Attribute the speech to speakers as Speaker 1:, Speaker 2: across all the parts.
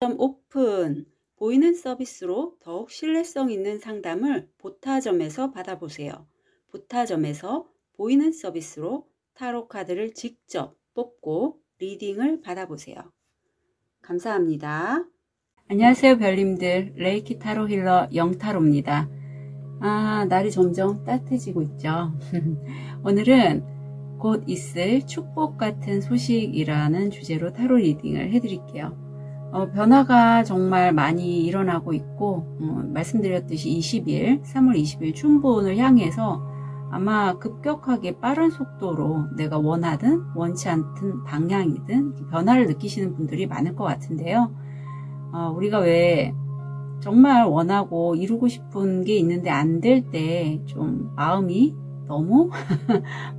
Speaker 1: 오픈! 보이는 서비스로 더욱 신뢰성 있는 상담을 보타점에서 받아보세요. 보타점에서 보이는 서비스로 타로 카드를 직접 뽑고 리딩을 받아보세요. 감사합니다. 안녕하세요, 별님들. 레이키 타로 힐러 영타로입니다. 날이 점점 따뜻해지고 있죠. 오늘은 곧 있을 축복 같은 소식이라는 주제로 타로 리딩을 해드릴게요. 변화가 정말 많이 일어나고 있고, 말씀드렸듯이 3월 20일 춘분을 향해서 아마 급격하게 빠른 속도로 내가 원하든 원치 않든 방향이든 변화를 느끼시는 분들이 많을 것 같은데요. 우리가 왜 정말 원하고 이루고 싶은 게 있는데 안 될 때 좀 마음이 너무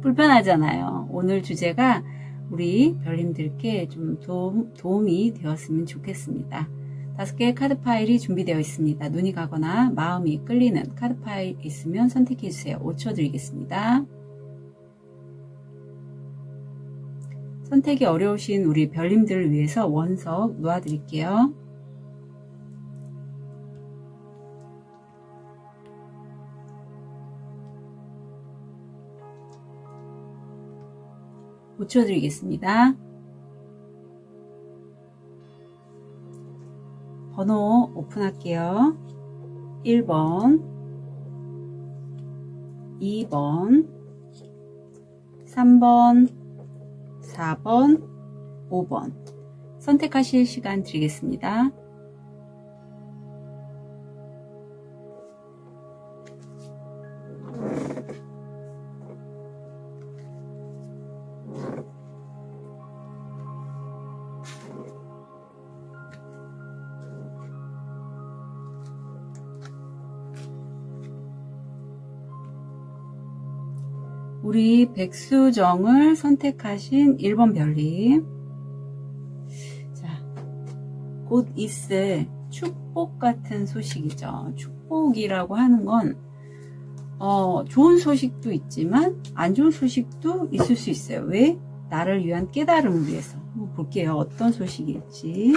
Speaker 1: 불편하잖아요. 오늘 주제가 우리 별님들께 좀 도움이 되었으면 좋겠습니다. 5개의 카드 파일이 준비되어 있습니다. 눈이 가거나 마음이 끌리는 카드 파일 있으면 선택해 주세요. 5초 드리겠습니다. 선택이 어려우신 우리 별님들을 위해서 원석 놓아드릴게요. 붙여드리겠습니다. 번호 오픈할게요. 1번, 2번, 3번, 4번, 5번 선택하실 시간 드리겠습니다. 우리 백수정을 선택하신 1번 별님. 자, 곧 있을 축복 같은 소식이죠. 축복이라고 하는 건 좋은 소식도 있지만 안 좋은 소식도 있을 수 있어요. 왜? 나를 위한 깨달음을 위해서. 한번 볼게요. 어떤 소식일지.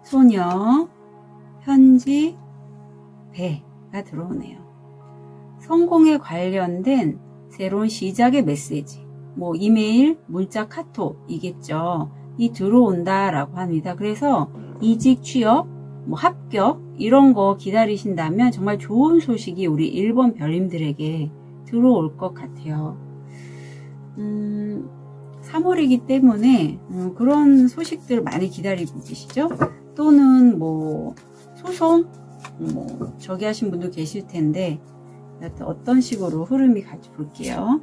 Speaker 1: 소녀, 편지, 배가 들어오네요. 성공에 관련된 새로운 시작의 메시지, 뭐 이메일, 문자, 카톡이겠죠. 이 들어온다 라고 합니다. 그래서 이직, 취업, 뭐 합격 이런 거 기다리신다면 정말 좋은 소식이 우리 1번 별님들에게 들어올 것 같아요. 3월이기 때문에 그런 소식들 많이 기다리고 계시죠? 또는 뭐 소송 저기 하신 분도 계실 텐데 어떤 식으로 흐름이 갈지 볼게요.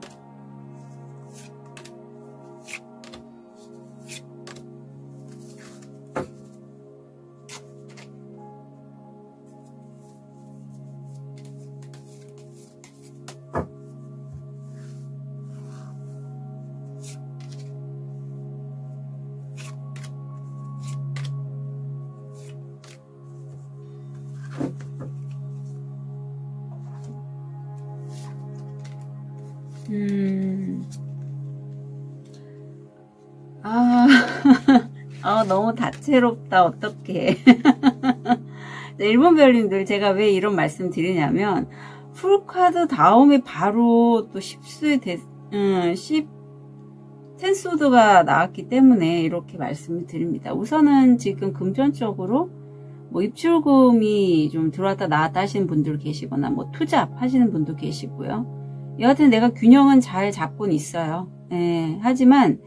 Speaker 1: 너무 다채롭다. 어떡해. 일본 별님들, 제가 왜 이런 말씀 드리냐면, 풀카드 다음에 바로 또 텐소드가 나왔기 때문에 이렇게 말씀을 드립니다. 우선은 지금 금전적으로 뭐 입출금이 좀 들어왔다 나왔다 하시는 분들 계시거나 뭐 투잡 하시는 분도 계시고요. 여하튼 내가 균형은 잘 잡고는 있어요. 하지만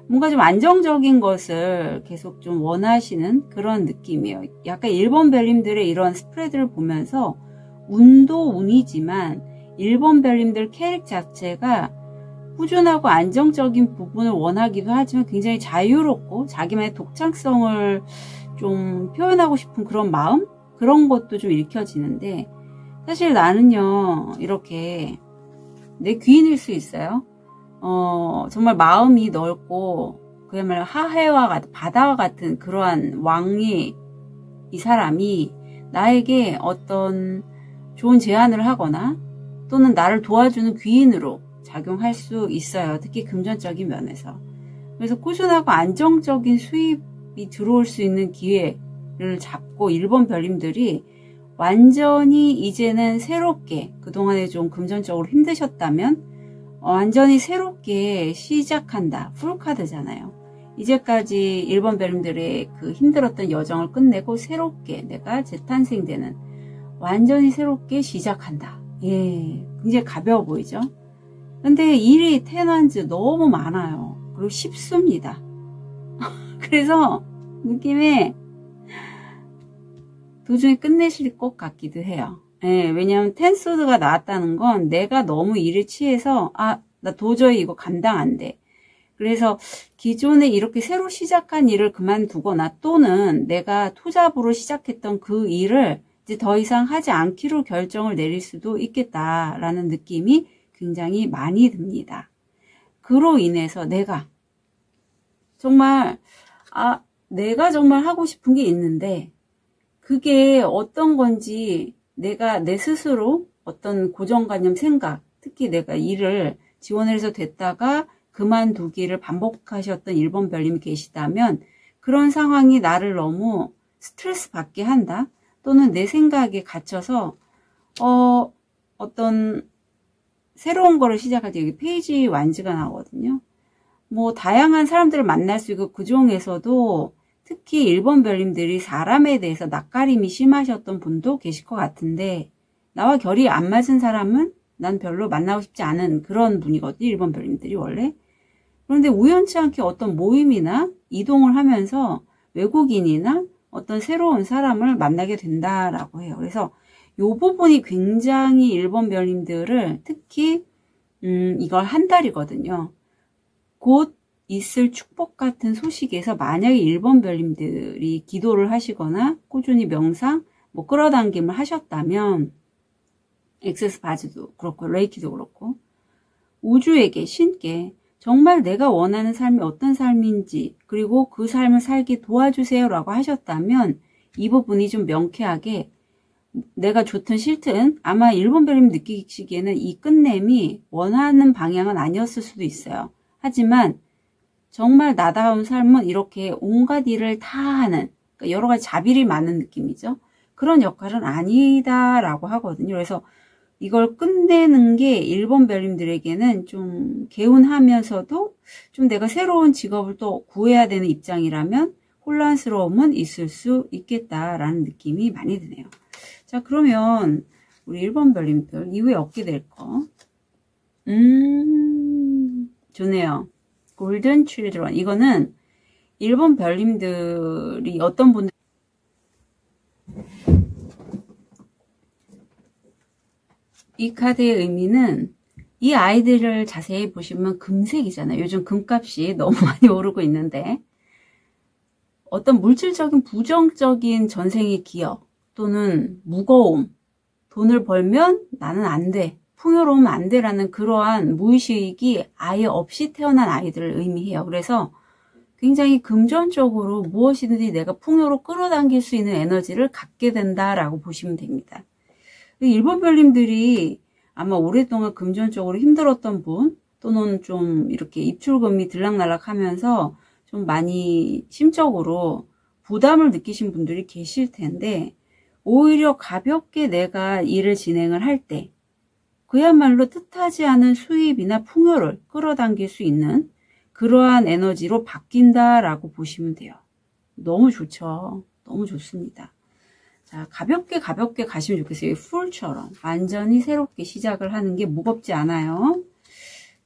Speaker 1: 뭔가 좀 안정적인 것을 계속 좀 원하시는 그런 느낌이에요. 약간 1번 별님들의 이런 스프레드를 보면서 운도 운이지만 1번 별님들 캐릭 자체가 꾸준하고 안정적인 부분을 원하기도 하지만 굉장히 자유롭고 자기만의 독창성을 좀 표현하고 싶은 그런 마음? 그런 것도 좀 읽혀지는데 사실 나는요 이렇게 내 귀인일 수 있어요. 정말 마음이 넓고 그야말로 하해와 같은 바다와 같은 그러한 왕이 이 사람이 나에게 어떤 좋은 제안을 하거나 또는 나를 도와주는 귀인으로 작용할 수 있어요. 특히 금전적인 면에서. 그래서 꾸준하고 안정적인 수입이 들어올 수 있는 기회를 잡고 1번 별님들이 완전히 이제는 새롭게, 그동안에 좀 금전적으로 힘드셨다면 완전히 새롭게 시작한다. 풀카드잖아요. 이제까지 1번 별님들의 그 힘들었던 여정을 끝내고 새롭게 내가 재탄생되는, 완전히 새롭게 시작한다. 예, 굉장히 가벼워 보이죠? 근데 일이 테넌즈 너무 많아요. 그리고 쉽습니다. 그래서 느낌에 도중에 끝내실 것 같기도 해요. 예, 왜냐하면 텐소드가 나왔다는 건 내가 너무 일에 취해서 나 도저히 이거 감당 안 돼. 그래서 기존에 이렇게 새로 시작한 일을 그만두거나 또는 내가 투잡으로 시작했던 그 일을 이제 더 이상 하지 않기로 결정을 내릴 수도 있겠다라는 느낌이 굉장히 많이 듭니다. 그로 인해서 내가 정말 하고 싶은 게 있는데 그게 어떤 건지 내가 내 스스로 어떤 고정관념 생각, 특히 내가 일을 지원을 해서 됐다가 그만두기를 반복하셨던 1번 별님이 계시다면 그런 상황이 나를 너무 스트레스 받게 한다. 또는 내 생각에 갇혀서 어떤 새로운 거를 시작할 때 여기 페이지 완즈가 나오거든요. 뭐 다양한 사람들을 만날 수 있고 그중에서도 특히 1번 별님들이 사람에 대해서 낯가림이 심하셨던 분도 계실 것 같은데 나와 결이 안 맞은 사람은 난 별로 만나고 싶지 않은 그런 분이거든요. 1번 별님들이 원래. 그런데 우연치 않게 어떤 모임이나 이동을 하면서 외국인이나 어떤 새로운 사람을 만나게 된다라고 해요. 그래서 이 부분이 굉장히 1번 별님들을 특히 이걸 한 달이거든요. 곧 있을 축복 같은 소식에서 만약에 1번 별님들이 기도를 하시거나 꾸준히 명상, 끌어당김을 하셨다면 엑세스 바즈도 그렇고 레이키도 그렇고 우주에게 신께 정말 내가 원하는 삶이 어떤 삶인지 그리고 그 삶을 살게 도와주세요 라고 하셨다면 이 부분이 좀 명쾌하게 내가 좋든 싫든 아마 1번 별님 느끼시기에는 이 끝냄이 원하는 방향은 아니었을 수도 있어요. 하지만 정말 나다운 삶은 이렇게 온갖 일을 다 하는 그러니까 여러 가지 자비를 많은 느낌이죠. 그런 역할은 아니다라고 하거든요. 그래서 이걸 끝내는 게 1번 별님들에게는 좀 개운하면서도 좀 내가 새로운 직업을 또 구해야 되는 입장이라면 혼란스러움은 있을 수 있겠다라는 느낌이 많이 드네요. 자, 그러면 우리 1번 별님들 이후에 얻게 될 거. 좋네요. 골든 칠드런. 이거는 1번 별님들이 어떤 분들 이 카드의 의미는 이 아이들을 자세히 보시면 금색이잖아요. 요즘 금값이 너무 많이 오르고 있는데 어떤 물질적인 부정적인 전생의 기억 또는 무거움, 돈을 벌면 나는 안 돼, 풍요로우면 안 돼라는 그러한 무의식이 아예 없이 태어난 아이들을 의미해요. 그래서 굉장히 금전적으로 무엇이든지 내가 풍요로 끌어당길 수 있는 에너지를 갖게 된다라고 보시면 됩니다. 1번 별님들이 아마 오랫동안 금전적으로 힘들었던 분 또는 좀 이렇게 입출금이 들락날락 하면서 좀 많이 심적으로 부담을 느끼신 분들이 계실 텐데 오히려 가볍게 내가 일을 진행을 할 때 그야말로 뜻하지 않은 수입이나 풍요를 끌어당길 수 있는 그러한 에너지로 바뀐다라고 보시면 돼요. 너무 좋죠. 너무 좋습니다. 자, 가볍게 가시면 좋겠어요. 풀처럼 완전히 새롭게 시작을 하는 게 무겁지 않아요.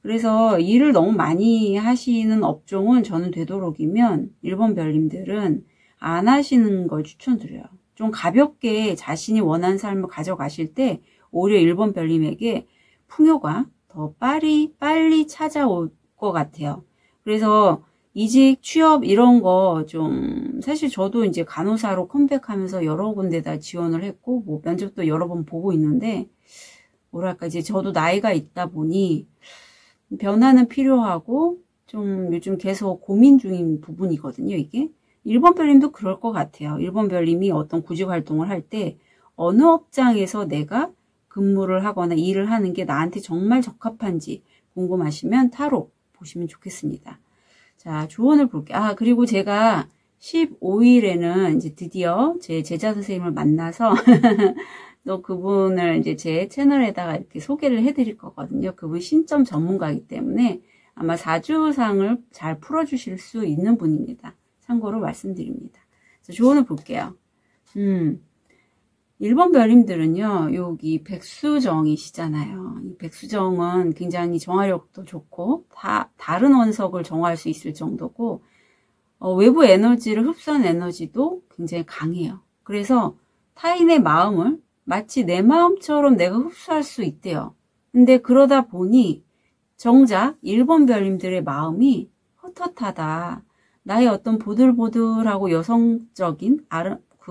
Speaker 1: 그래서 일을 너무 많이 하시는 업종은 저는 되도록이면 1번 별님들은 안 하시는 걸 추천드려요. 좀 가볍게 자신이 원하는 삶을 가져가실 때 오히려 1번 별님에게 풍요가 더 빨리 찾아올 것 같아요. 그래서 이직, 취업 이런 거 좀 사실 저도 이제 간호사로 컴백하면서 여러 군데다 지원을 했고 뭐 면접도 여러 번 보고 있는데 뭐랄까 이제 저도 나이가 있다 보니 변화는 필요하고 좀 요즘 계속 고민 중인 부분이거든요. 이게 1번 별님도 그럴 것 같아요. 1번 별님이 어떤 구직 활동을 할 때 어느 업장에서 내가 근무를 하거나 일을 하는 게 나한테 정말 적합한지 궁금하시면 타로 보시면 좋겠습니다. 자, 조언을 볼게요. 그리고 제가 15일에는 이제 드디어 제 제자 선생님을 만나서 또 그분을 이제 제 채널에다가 이렇게 소개를 해드릴 거거든요. 그분 신점 전문가이기 때문에 아마 사주상을 잘 풀어주실 수 있는 분입니다. 참고로 말씀드립니다. 자, 조언을 볼게요. 1번 별님들은요, 여기 백수정이시잖아요. 이 백수정은 굉장히 정화력도 좋고, 다른 원석을 정화할 수 있을 정도고, 외부 에너지를 흡수한 에너지도 굉장히 강해요. 그래서 타인의 마음을 마치 내 마음처럼 내가 흡수할 수 있대요. 근데 그러다 보니 정작 1번 별님들의 마음이 헛헛하다. 나의 어떤 보들보들하고 여성적인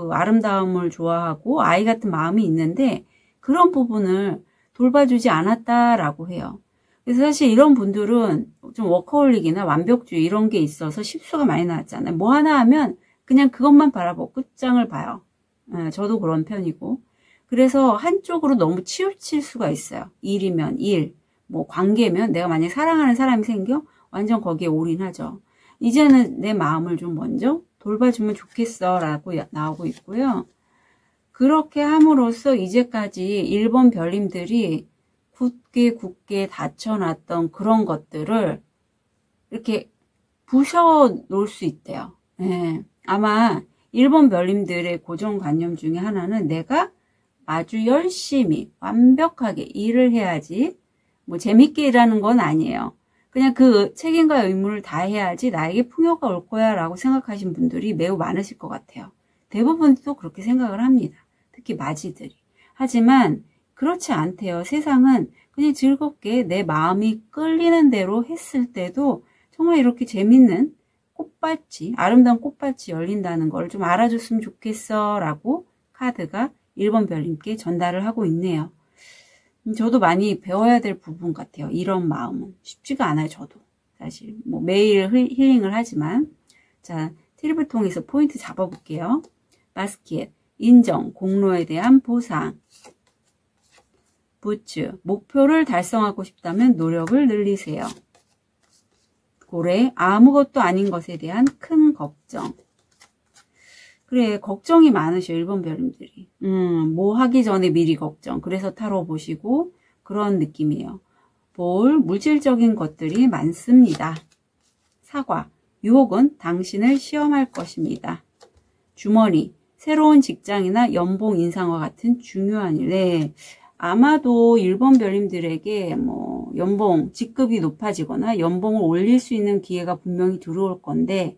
Speaker 1: 아름다움을 좋아하고 아이 같은 마음이 있는데 그런 부분을 돌봐주지 않았다라고 해요. 그래서 사실 이런 분들은 좀 워커홀릭이나 완벽주의 이런 게 있어서 실수가 많이 나왔잖아요. 뭐 하나 하면 그냥 그것만 바라보고 끝장을 봐요. 저도 그런 편이고. 그래서 한쪽으로 너무 치우칠 수가 있어요. 일이면 일, 뭐 관계면 내가 만약에 사랑하는 사람이 생겨 완전 거기에 올인하죠. 이제는 내 마음을 좀 먼저 돌봐주면 좋겠어 라고 나오고 있고요. 그렇게 함으로써 이제까지 1번 별님들이 굳게 닫혀놨던 그런 것들을 이렇게 부셔 놓을 수 있대요. 네. 아마 1번 별님들의 고정관념 중에 하나는 내가 아주 열심히 완벽하게 일을 해야지 뭐 재밌게 일하는 건 아니에요. 그냥 그 책임과 의무를 다해야지 나에게 풍요가 올 거야 라고 생각하신 분들이 매우 많으실 것 같아요. 대부분 또 그렇게 생각을 합니다. 특히 마지들이. 하지만 그렇지 않대요. 세상은 그냥 즐겁게 내 마음이 끌리는 대로 했을 때도 정말 이렇게 재밌는 꽃밭이, 아름다운 꽃밭이 열린다는 걸 좀 알아줬으면 좋겠어 라고 카드가 1번 별님께 전달을 하고 있네요. 저도 많이 배워야 될 부분 같아요. 이런 마음은 쉽지가 않아요. 저도 사실 뭐 매일 힐링을 하지만. 자, 트립을 통해서 포인트 잡아볼게요. 바스켓, 인정, 공로에 대한 보상. 부츠, 목표를 달성하고 싶다면 노력을 늘리세요. 고래, 아무것도 아닌 것에 대한 큰 걱정. 그래, 걱정이 많으셔, 1번 별님들이. 뭐 하기 전에 미리 걱정. 그래서 타로 보시고 그런 느낌이에요. 볼, 물질적인 것들이 많습니다. 사과, 유혹은 당신을 시험할 것입니다. 주머니, 새로운 직장이나 연봉 인상과 같은 중요한 일. 네, 아마도 1번 별님들에게 뭐 연봉, 직급이 높아지거나 연봉을 올릴 수 있는 기회가 분명히 들어올 건데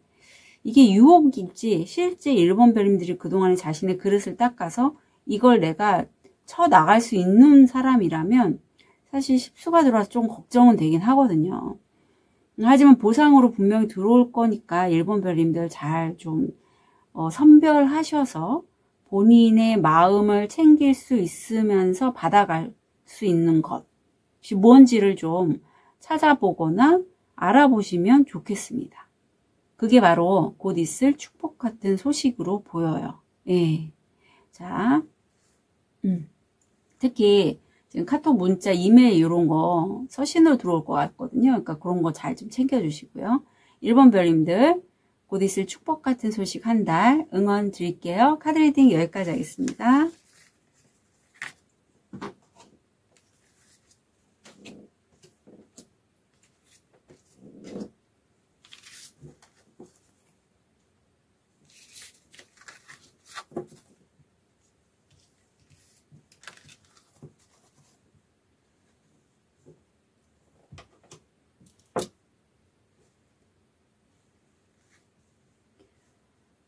Speaker 1: 이게 유혹일지 실제 1번 별님들이 그동안에 자신의 그릇을 닦아서 이걸 내가 쳐나갈 수 있는 사람이라면 사실 십수가 들어와서 좀 걱정은 되긴 하거든요. 하지만 보상으로 분명히 들어올 거니까 1번 별님들 잘 좀 선별하셔서 본인의 마음을 챙길 수 있으면서 받아갈 수 있는 것이 뭔지를 좀 찾아보거나 알아보시면 좋겠습니다. 그게 바로 곧 있을 축복 같은 소식으로 보여요. 예. 자, 특히 지금 카톡 문자, 이메일 이런 거 서신으로 들어올 것 같거든요. 그러니까 그런 거 잘 좀 챙겨주시고요. 1번 별님들 곧 있을 축복 같은 소식 한 달 응원 드릴게요. 카드 리딩 여기까지 하겠습니다.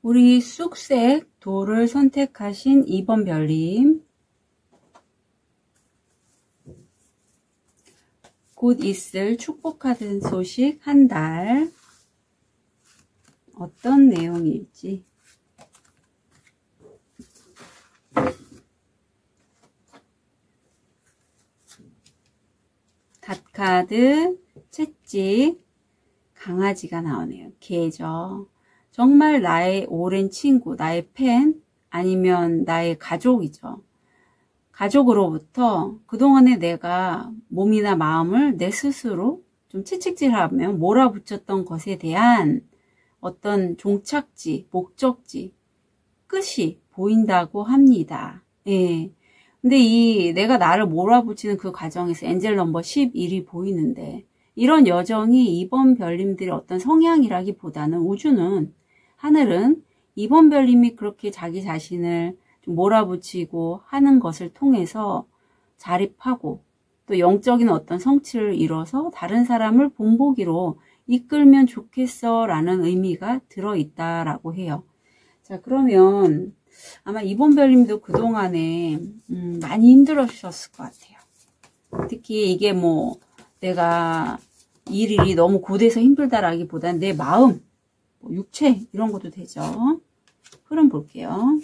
Speaker 1: 우리 쑥색 돌을 선택하신 2번 별님, 곧 있을 축복하는 소식 한 달 어떤 내용일지. 닷카드, 채찍, 강아지가 나오네요. 개죠. 정말 나의 오랜 친구, 나의 팬, 아니면 나의 가족이죠. 가족으로부터 그동안에 내가 몸이나 마음을 내 스스로 좀 채찍질하며 몰아붙였던 것에 대한 어떤 종착지, 목적지, 끝이 보인다고 합니다. 예. 근데 내가 나를 몰아붙이는 그 과정에서 엔젤 넘버 11이 보이는데, 이런 여정이 이번 별님들의 어떤 성향이라기보다는 우주는, 하늘은 이번 별님이 그렇게 자기 자신을 좀 몰아붙이고 하는 것을 통해서 자립하고 또 영적인 어떤 성취를 이뤄서 다른 사람을 본보기로 이끌면 좋겠어 라는 의미가 들어있다라고 해요. 자, 그러면 아마 이번 별님도 그동안에 많이 힘들으셨을 것 같아요. 특히 이게 뭐 내가 일이 너무 고돼서 힘들다라기보다는 내 마음, 뭐 육체 이런 것도 되죠. 흐름 볼게요.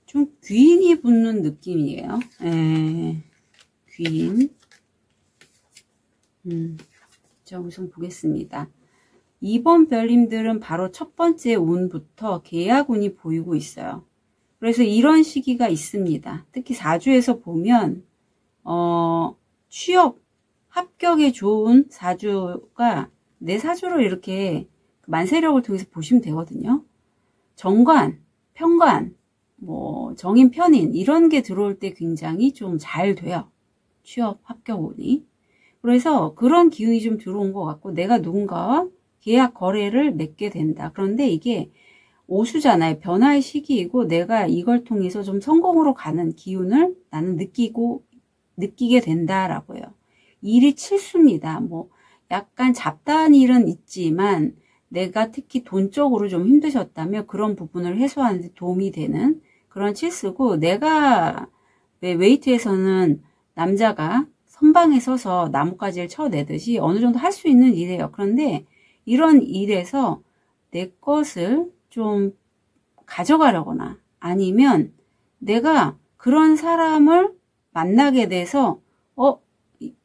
Speaker 1: 좀 귀인이 붙는 느낌이에요. 귀인. 자, 우선 보겠습니다. 이번 별님들은 바로 첫 번째 운부터 계약운이 보이고 있어요. 그래서 이런 시기가 있습니다. 특히 사주에서 보면 취업, 합격에 좋은 사주가 내 사주로 이렇게 만세력을 통해서 보시면 되거든요. 정관, 편관, 뭐 정인, 편인 이런 게 들어올 때 굉장히 좀 잘 돼요. 취업, 합격운이. 그래서 그런 기운이 좀 들어온 것 같고 내가 누군가와 계약, 거래를 맺게 된다. 그런데 이게 오수잖아요. 변화의 시기이고 내가 이걸 통해서 좀 성공으로 가는 기운을 나는 느끼게 된다라고 해요. 일이 칠수입니다. 뭐 약간 잡다한 일은 있지만 내가 특히 돈적으로 좀 힘드셨다면 그런 부분을 해소하는 데 도움이 되는 그런 칠수고, 내가 왜 웨이트에서는 남자가 선방에 서서 나뭇가지를 쳐내듯이 어느 정도 할 수 있는 일이에요. 그런데 이런 일에서 내 것을 좀 가져가려거나 아니면 내가 그런 사람을 만나게 돼서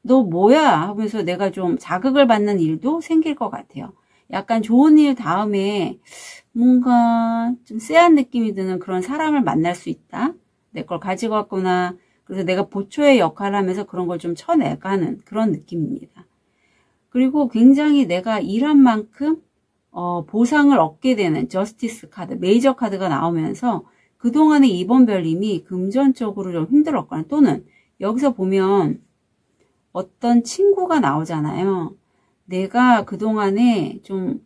Speaker 1: 너 뭐야 하면서 내가 좀 자극을 받는 일도 생길 것 같아요. 약간 좋은 일 다음에 뭔가 좀 쎄한 느낌이 드는 그런 사람을 만날 수 있다. 내 걸 가지고 왔구나. 그래서 내가 보초의 역할을 하면서 그런 걸 좀 쳐내가는 그런 느낌입니다. 그리고 굉장히 내가 일한 만큼 보상을 얻게 되는 저스티스 카드, 메이저 카드가 나오면서 그동안에 이번 별님이 금전적으로 좀 힘들었거나, 또는 여기서 보면 어떤 친구가 나오잖아요. 내가 그동안에 좀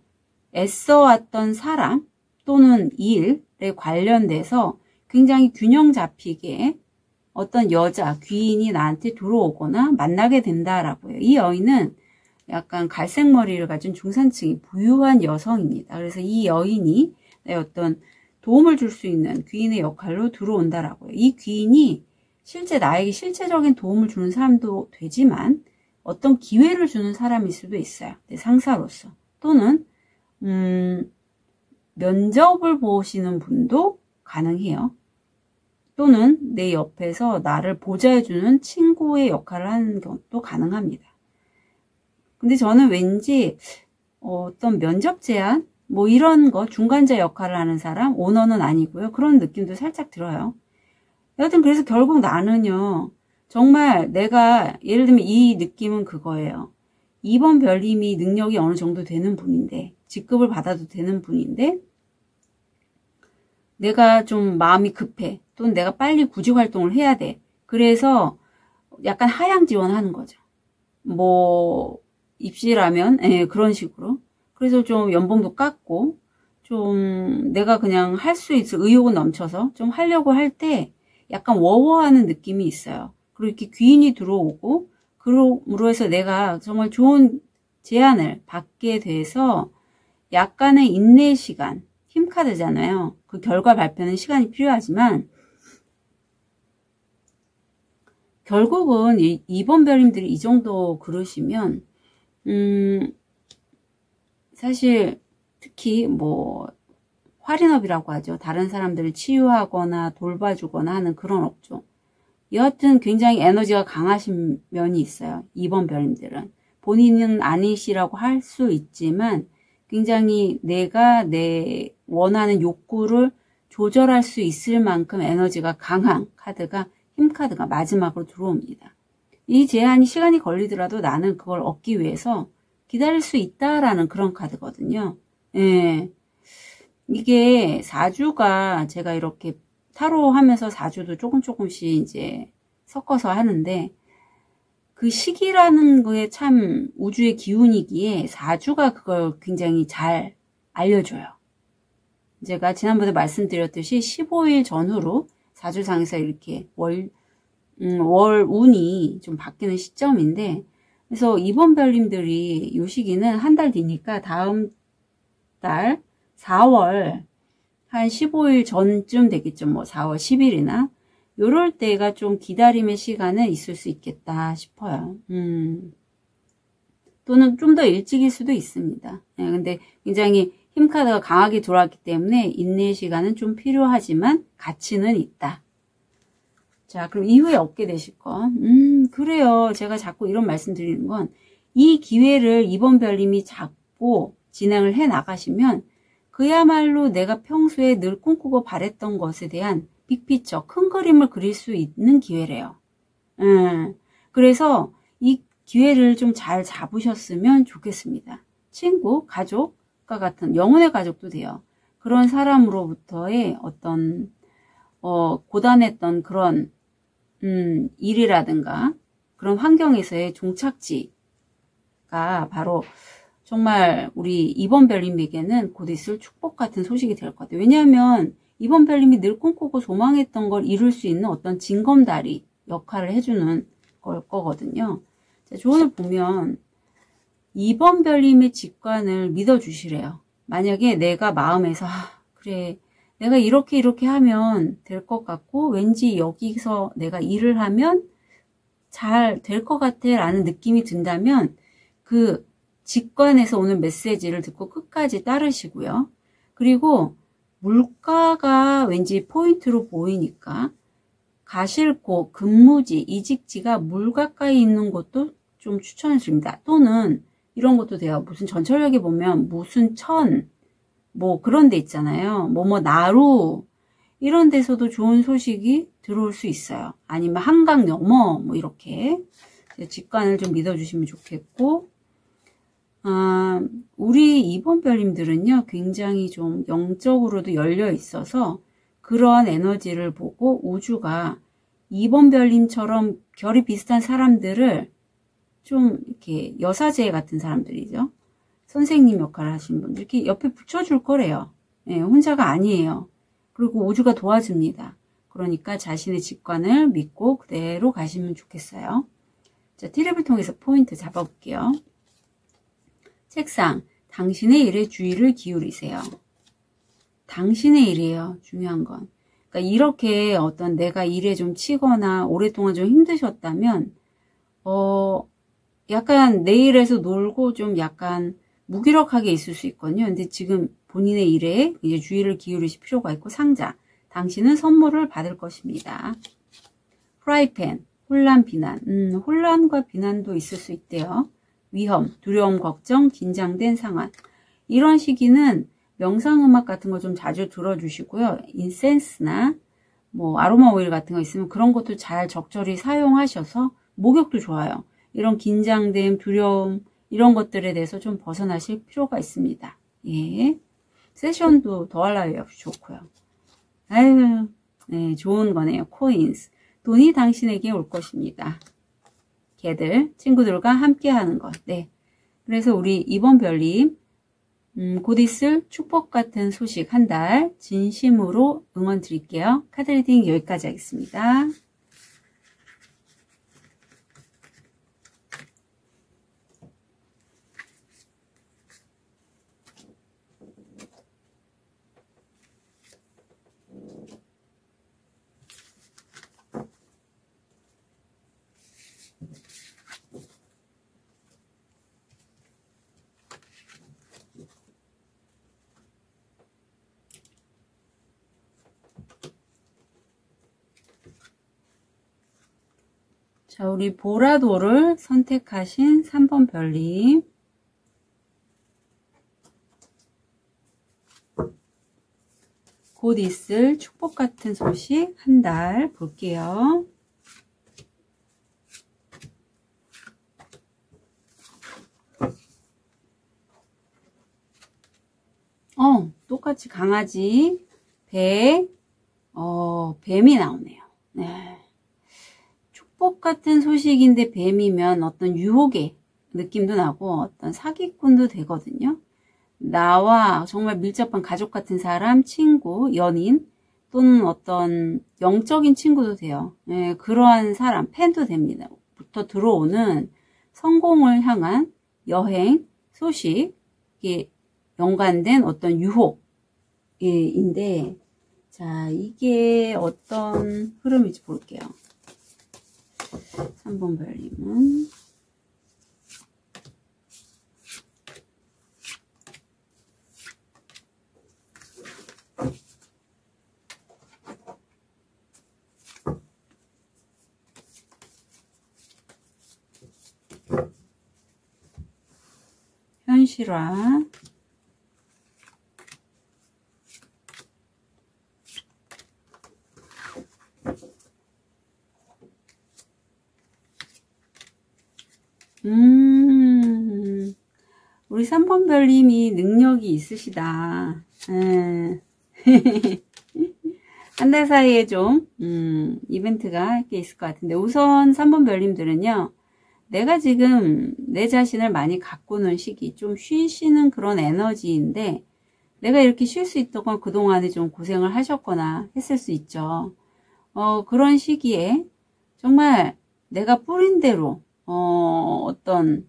Speaker 1: 애써왔던 사람 또는 일에 관련돼서 굉장히 균형 잡히게 어떤 여자, 귀인이 나한테 들어오거나 만나게 된다라고 해요. 이 여인은 약간 갈색 머리를 가진 중산층이 부유한 여성입니다. 그래서 이 여인이 어떤 도움을 줄 수 있는 귀인의 역할로 들어온다라고 해요. 이 귀인이 실제 나에게 실제적인 도움을 주는 사람도 되지만 어떤 기회를 주는 사람일 수도 있어요. 내 상사로서. 또는 면접을 보시는 분도 가능해요. 또는 내 옆에서 나를 보좌해주는 친구의 역할을 하는 것도 가능합니다. 근데 저는 왠지 어떤 면접 제안 뭐 이런 거 중간자 역할을 하는 사람, 오너는 아니고요. 그런 느낌도 살짝 들어요. 여하튼 그래서 결국 나는요, 정말 내가 예를 들면 이 느낌은 그거예요. 이번 별님이 능력이 어느 정도 되는 분인데, 직급을 받아도 되는 분인데, 내가 좀 마음이 급해. 또는 내가 빨리 구직 활동을 해야 돼. 그래서 약간 하향 지원하는 거죠. 뭐 입시라면 그런 식으로. 그래서 좀 연봉도 깎고 좀 내가 그냥 할 수 있어 의욕은 넘쳐서 좀 하려고 할 때 약간 워워하는 느낌이 있어요. 그리고 이렇게 귀인이 들어오고 그러므로 해서 내가 정말 좋은 제안을 받게 돼서 약간의 인내 시간, 힘카드잖아요. 그 결과 발표는 시간이 필요하지만 결국은 2번 별님들이 이 정도 그러시면 사실 특히 뭐 활인업이라고 하죠. 다른 사람들을 치유하거나 돌봐주거나 하는 그런 업종. 여하튼 굉장히 에너지가 강하신 면이 있어요. 2번 별님들은. 본인은 아니시라고 할 수 있지만 굉장히 내가 내 원하는 욕구를 조절할 수 있을 만큼 에너지가 강한 카드가 힘카드가 마지막으로 들어옵니다. 이 제한이 시간이 걸리더라도 나는 그걸 얻기 위해서 기다릴 수 있다라는 그런 카드거든요. 예. 이게 4주가 제가 이렇게 타로 하면서 4주도 조금씩 이제 섞어서 하는데 그 시기라는 거에 참 우주의 기운이기에 4주가 그걸 굉장히 잘 알려줘요. 제가 지난번에 말씀드렸듯이 15일 전후로 4주상에서 이렇게 월 운이 좀 바뀌는 시점인데 그래서 이번 별님들이 이 시기는 한 달 뒤니까 다음 달 4월 한 15일 전쯤 되겠죠. 뭐 4월 10일이나 요럴 때가 좀 기다림의 시간은 있을 수 있겠다 싶어요. 또는 좀 더 일찍일 수도 있습니다. 네, 근데 굉장히 힘카드가 강하게 돌아왔기 때문에 인내의 시간은 좀 필요하지만 가치는 있다. 자, 그럼 이후에 얻게 되실 거. 그래요. 제가 자꾸 이런 말씀 드리는 건 이 기회를 이번 별님이 잡고 진행을 해 나가시면 그야말로 내가 평소에 늘 꿈꾸고 바랬던 것에 대한 빅피처, 큰 그림을 그릴 수 있는 기회래요. 그래서 이 기회를 좀 잘 잡으셨으면 좋겠습니다. 친구, 가족과 같은 영혼의 가족도 돼요. 그런 사람으로부터의 어떤 고단했던 그런 일이라든가 그런 환경에서의 종착지가 바로 정말 우리 이번 별님에게는 곧 있을 축복 같은 소식이 될 것 같아요. 왜냐하면 이번 별님이 늘 꿈꾸고 소망했던 걸 이룰 수 있는 어떤 징검다리 역할을 해주는 걸 거거든요. 자, 조언을 보면 이번 별님의 직관을 믿어주시래요. 만약에 내가 마음에서 그래 내가 이렇게 하면 될 것 같고 왠지 여기서 내가 일을 하면 잘 될 것 같아 라는 느낌이 든다면 그 직관에서 오는 메시지를 듣고 끝까지 따르시고요. 그리고 물가가 왠지 포인트로 보이니까 가실 곳, 근무지, 이직지가 물 가까이 있는 곳도 좀 추천해 드립니다. 또는 이런 것도 돼요. 무슨 전철역에 보면 무슨 천, 뭐 그런 데 있잖아요. 나루 이런 데서도 좋은 소식이 들어올 수 있어요. 아니면 한강 너머 뭐 이렇게 직관을 좀 믿어주시면 좋겠고 우리 이번 별님들은요 굉장히 좀 영적으로도 열려 있어서 그런 에너지를 보고 우주가 이번 별님처럼 결이 비슷한 사람들을 좀 이렇게 여사제 같은 사람들이죠. 선생님 역할을 하시는 분들 이렇게 옆에 붙여줄 거래요. 네, 혼자가 아니에요. 그리고 우주가 도와줍니다. 그러니까 자신의 직관을 믿고 그대로 가시면 좋겠어요. 자, 티랩을 통해서 포인트 잡아볼게요. 책상, 당신의 일에 주의를 기울이세요. 당신의 일이에요. 중요한 건. 그러니까 이렇게 어떤 내가 일에 좀 치거나 오랫동안 좀 힘드셨다면 약간 내 일에서 놀고 좀 약간 무기력하게 있을 수 있거든요. 근데 지금 본인의 일에 이제 주의를 기울이실 필요가 있고 상자, 당신은 선물을 받을 것입니다. 프라이팬, 혼란, 비난. 혼란과 비난도 있을 수 있대요. 위험, 두려움, 걱정, 긴장된 상황. 이런 시기는 명상음악 같은 거 좀 자주 들어주시고요. 인센스나 뭐 아로마 오일 같은 거 있으면 그런 것도 잘 적절히 사용하셔서 목욕도 좋아요. 이런 긴장됨, 두려움 이런 것들에 대해서 좀 벗어나실 필요가 있습니다. 예. 세션도 더할라요 역시 좋고요. 아유, 네, 좋은 거네요. 코인스. 돈이 당신에게 올 것입니다. 개들, 친구들과 함께 하는 것. 네. 그래서 우리 이번 별님, 곧 있을 축복 같은 소식 한 달 진심으로 응원 드릴게요. 카드 리딩 여기까지 하겠습니다. 자, 우리 보라도를 선택하신 3번 별님. 곧 있을 축복 같은 소식 한 달 볼게요. 똑같이 강아지, 배, 뱀이 나오네요. 네. 축복 같은 소식인데 뱀이면 어떤 유혹의 느낌도 나고 어떤 사기꾼도 되거든요. 나와 정말 밀접한 가족 같은 사람, 친구, 연인 또는 어떤 영적인 친구도 돼요. 네, 그러한 사람, 팬도 됩니다. 부터 들어오는 성공을 향한 여행, 소식에 연관된 어떤 유혹인데, 자, 이게 어떤 흐름인지 볼게요. 3번 별님은 현실화, 우리 3번 별님이 능력이 있으시다. 한 달 사이에 좀 이벤트가 꽤 있을 것 같은데, 우선 3번 별님들은요, 내가 지금 내 자신을 많이 가꾸는 시기, 좀 쉬시는 그런 에너지인데, 내가 이렇게 쉴 수 있던 건 그동안에 좀 고생을 하셨거나 했을 수 있죠. 그런 시기에 정말 내가 뿌린 대로 어떤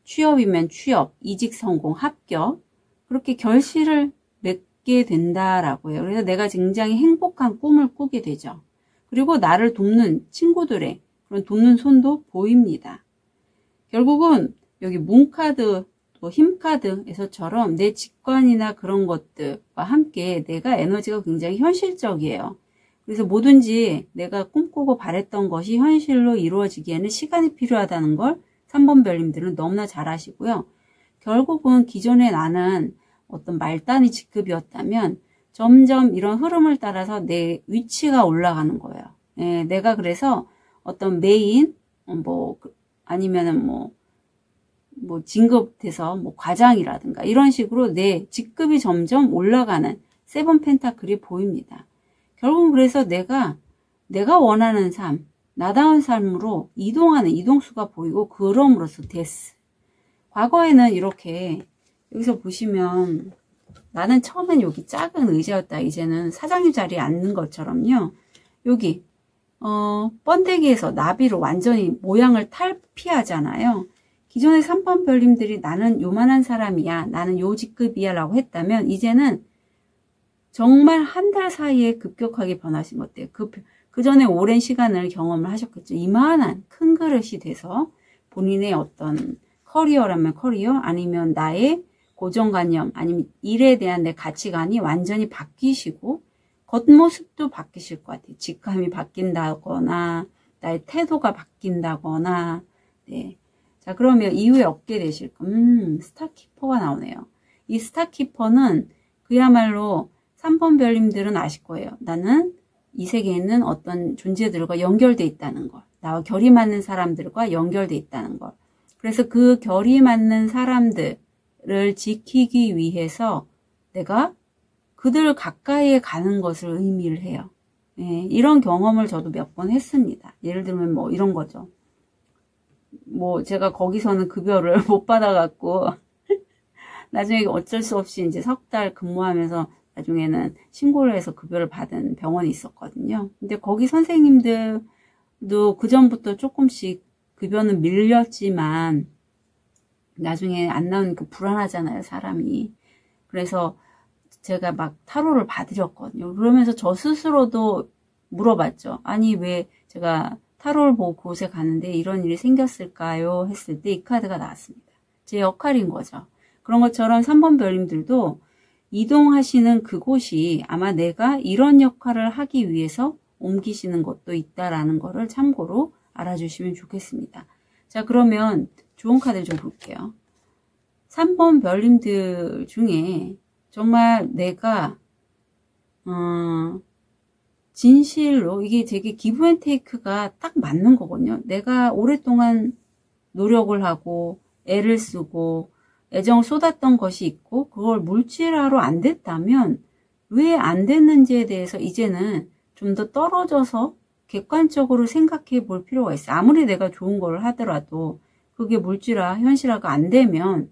Speaker 1: 취업이면 취업, 이직 성공, 합격, 그렇게 결실을 맺게 된다라고 해요. 그래서 내가 굉장히 행복한 꿈을 꾸게 되죠. 그리고 나를 돕는 친구들의 그런 돕는 손도 보입니다. 결국은 여기 문카드, 또 힘카드에서처럼 내 직관이나 그런 것들과 함께 내가 에너지가 굉장히 현실적이에요. 그래서 뭐든지 내가 꿈꾸고 바랬던 것이 현실로 이루어지기에는 시간이 필요하다는 걸 3번 별님들은 너무나 잘 아시고요. 결국은 기존에 나는 어떤 말단위 직급이었다면 점점 이런 흐름을 따라서 내 위치가 올라가는 거예요. 예, 내가 그래서 어떤 메인, 아니면은 진급돼서 과장이라든가 이런 식으로 내 직급이 점점 올라가는 세븐 펜타클이 보입니다. 결국은 그래서 내가 원하는 삶, 나다운 삶으로 이동하는 이동수가 보이고, 그럼으로써 데스. 과거에는 이렇게 여기서 보시면 나는 처음엔 여기 작은 의자였다. 이제는 사장님 자리에 앉는 것처럼요. 여기 번데기에서 나비로 완전히 모양을 탈피하잖아요. 기존의 3번 별님들이 나는 요만한 사람이야, 나는 요 직급이야 라고 했다면, 이제는 정말 한 달 사이에 급격하게 변하신 것 같아요. 그 전에 오랜 시간을 경험을 하셨겠죠. 이만한 큰 그릇이 돼서 본인의 어떤 커리어라면 커리어, 아니면 나의 고정관념, 아니면 일에 대한 내 가치관이 완전히 바뀌시고 겉모습도 바뀌실 것 같아요. 직감이 바뀐다거나 나의 태도가 바뀐다거나. 네. 자, 그러면 이후에 얻게 되실 거, 스타키퍼가 나오네요. 이 스타키퍼는 그야말로 3번 별님들은 아실 거예요. 나는 이 세계에 있는 어떤 존재들과 연결돼 있다는 걸, 나와 결이 맞는 사람들과 연결돼 있다는 걸. 그래서 그 결이 맞는 사람들을 지키기 위해서 내가 그들 가까이에 가는 것을 의미를 해요. 예, 이런 경험을 저도 몇 번 했습니다. 예를 들면 이런 거죠. 제가 거기서는 급여를 못 받아갖고 나중에 어쩔 수 없이 이제 석 달 근무하면서 나중에는 신고를 해서 급여를 받은 병원이 있었거든요. 근데 거기 선생님들도 그전부터 조금씩 급여는 밀렸지만 나중에 안 나오니까 불안하잖아요, 사람이. 그래서 제가 막 타로를 받으렸거든요. 그러면서 저 스스로도 물어봤죠. 아니, 왜 제가 타로를 보고 그곳에 가는데 이런 일이 생겼을까요? 했을 때 이 카드가 나왔습니다. 제 역할인 거죠. 그런 것처럼 3번 별님들도 이동하시는 그곳이 아마 내가 이런 역할을 하기 위해서 옮기시는 것도 있다라는 거를 참고로 알아주시면 좋겠습니다. 자, 그러면 좋은 카드를 좀 볼게요. 3번 별님들 중에 정말 내가 진실로 이게 되게 기브 앤 테이크가 딱 맞는 거거든요. 내가 오랫동안 노력을 하고 애를 쓰고 애정을 쏟았던 것이 있고 그걸 물질화로 안 됐다면 왜 안 됐는지에 대해서 이제는 좀 더 떨어져서 객관적으로 생각해 볼 필요가 있어. 아무리 내가 좋은 걸 하더라도 그게 물질화, 현실화가 안 되면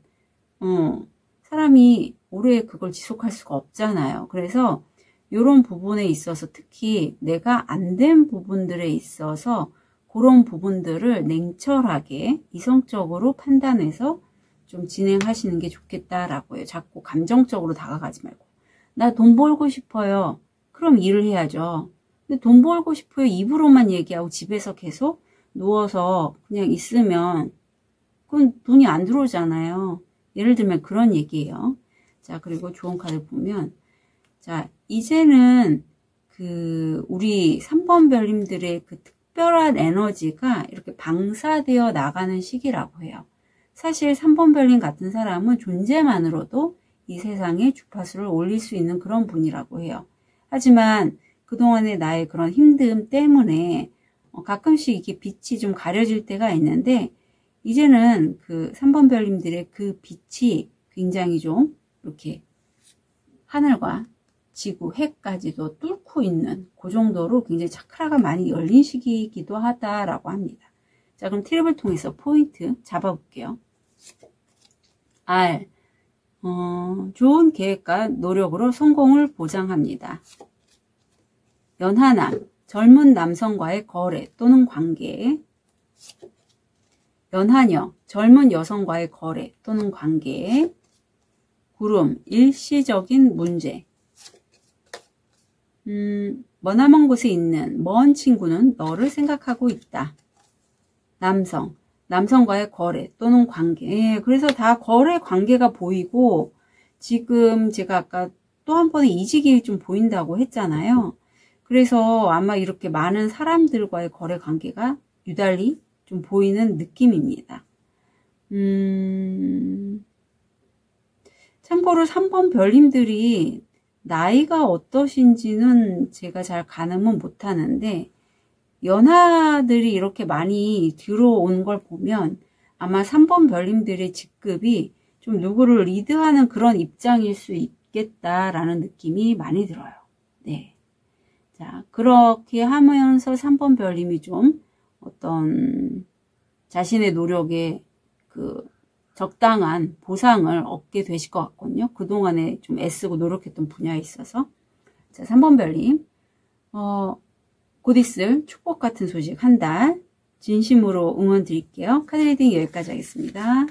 Speaker 1: 사람이 오래 그걸 지속할 수가 없잖아요. 그래서 이런 부분에 있어서 특히 내가 안 된 부분들에 있어서 그런 부분들을 냉철하게 이성적으로 판단해서 좀 진행하시는 게 좋겠다라고 해요. 자꾸 감정적으로 다가가지 말고. 나 돈 벌고 싶어요. 그럼 일을 해야죠. 근데 돈 벌고 싶어요. 입으로만 얘기하고 집에서 계속 누워서 그냥 있으면 그건 돈이 안 들어오잖아요. 예를 들면 그런 얘기예요. 자, 그리고 좋은 카드 보면 자, 이제는 우리 3번 별님들의 그 특별한 에너지가 이렇게 방사되어 나가는 시기라고 해요. 사실 3번 별님 같은 사람은 존재만으로도 이 세상에 주파수를 올릴 수 있는 그런 분이라고 해요. 하지만 그동안의 나의 그런 힘듦 때문에 가끔씩 이게 빛이 좀 가려질 때가 있는데 이제는 그 3번 별님들의 그 빛이 굉장히 좀 이렇게 하늘과 지구, 해까지도 뚫고 있는 그 정도로 굉장히 차크라가 많이 열린 시기이기도 하다라고 합니다. 자, 그럼 트립을 통해서 포인트 잡아볼게요. R. 좋은 계획과 노력으로 성공을 보장합니다. 연하남. 젊은 남성과의 거래 또는 관계. 연하녀. 젊은 여성과의 거래 또는 관계. 구름. 일시적인 문제. 머나먼 곳에 있는 먼 친구는 너를 생각하고 있다. 남성. 남성과의 거래 또는 관계. 예, 그래서 다 거래 관계가 보이고 지금 제가 아까 또 한 번에 이직이 좀 보인다고 했잖아요. 그래서 아마 이렇게 많은 사람들과의 거래 관계가 유달리 좀 보이는 느낌입니다. 참고로 3번 별님들이 나이가 어떠신지는 제가 잘 가늠은 못하는데 연하들이 이렇게 많이 들어온 걸 보면 아마 3번 별님들의 직급이 좀 누구를 리드하는 그런 입장일 수 있겠다라는 느낌이 많이 들어요. 네. 자, 그렇게 하면서 3번 별님이 좀 어떤 자신의 노력에 그 적당한 보상을 얻게 되실 것 같거든요. 그동안에 좀 애쓰고 노력했던 분야에 있어서. 자, 3번 별님. 곧 있을 축복 같은 소식 한 달 진심으로 응원 드릴게요. 카드 리딩 여기까지 하겠습니다.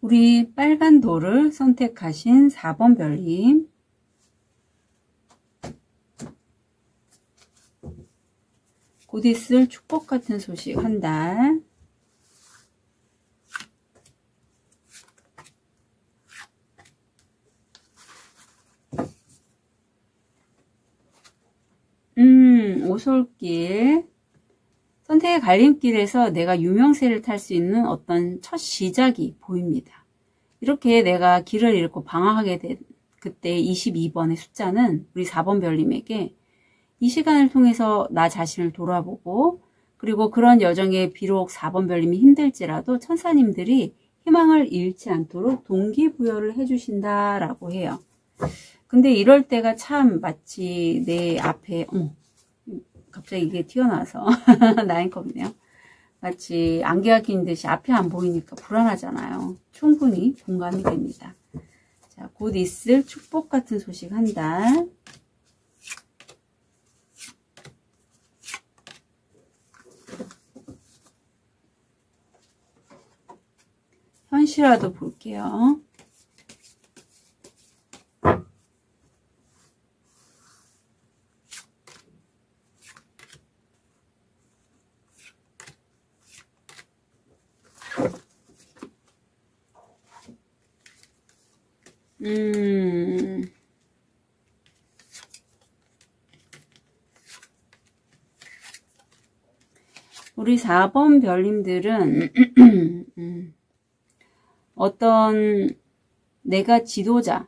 Speaker 1: 우리 빨간 돌을 선택하신 4번 별님. 곧 있을 축복 같은 소식 한 달. 오솔길. 선택의 갈림길에서 내가 유명세를 탈 수 있는 어떤 첫 시작이 보입니다. 이렇게 내가 길을 잃고 방황하게 된 그때 22번의 숫자는 우리 4번 별님에게 이 시간을 통해서 나 자신을 돌아보고 그리고 그런 여정에 비록 4번 별님이 힘들지라도 천사님들이 희망을 잃지 않도록 동기부여를 해주신다라고 해요. 근데 이럴 때가 참 마치 내 앞에 갑자기 이게 튀어나와서 나인컵이네요. 마치 안개가 낀 듯이 앞이 안 보이니까 불안하잖아요. 충분히 공감이 됩니다. 자, 곧 있을 축복 같은 소식 한 달. 현실화도 볼게요. 우리 4번 별님들은 어떤 내가 지도자,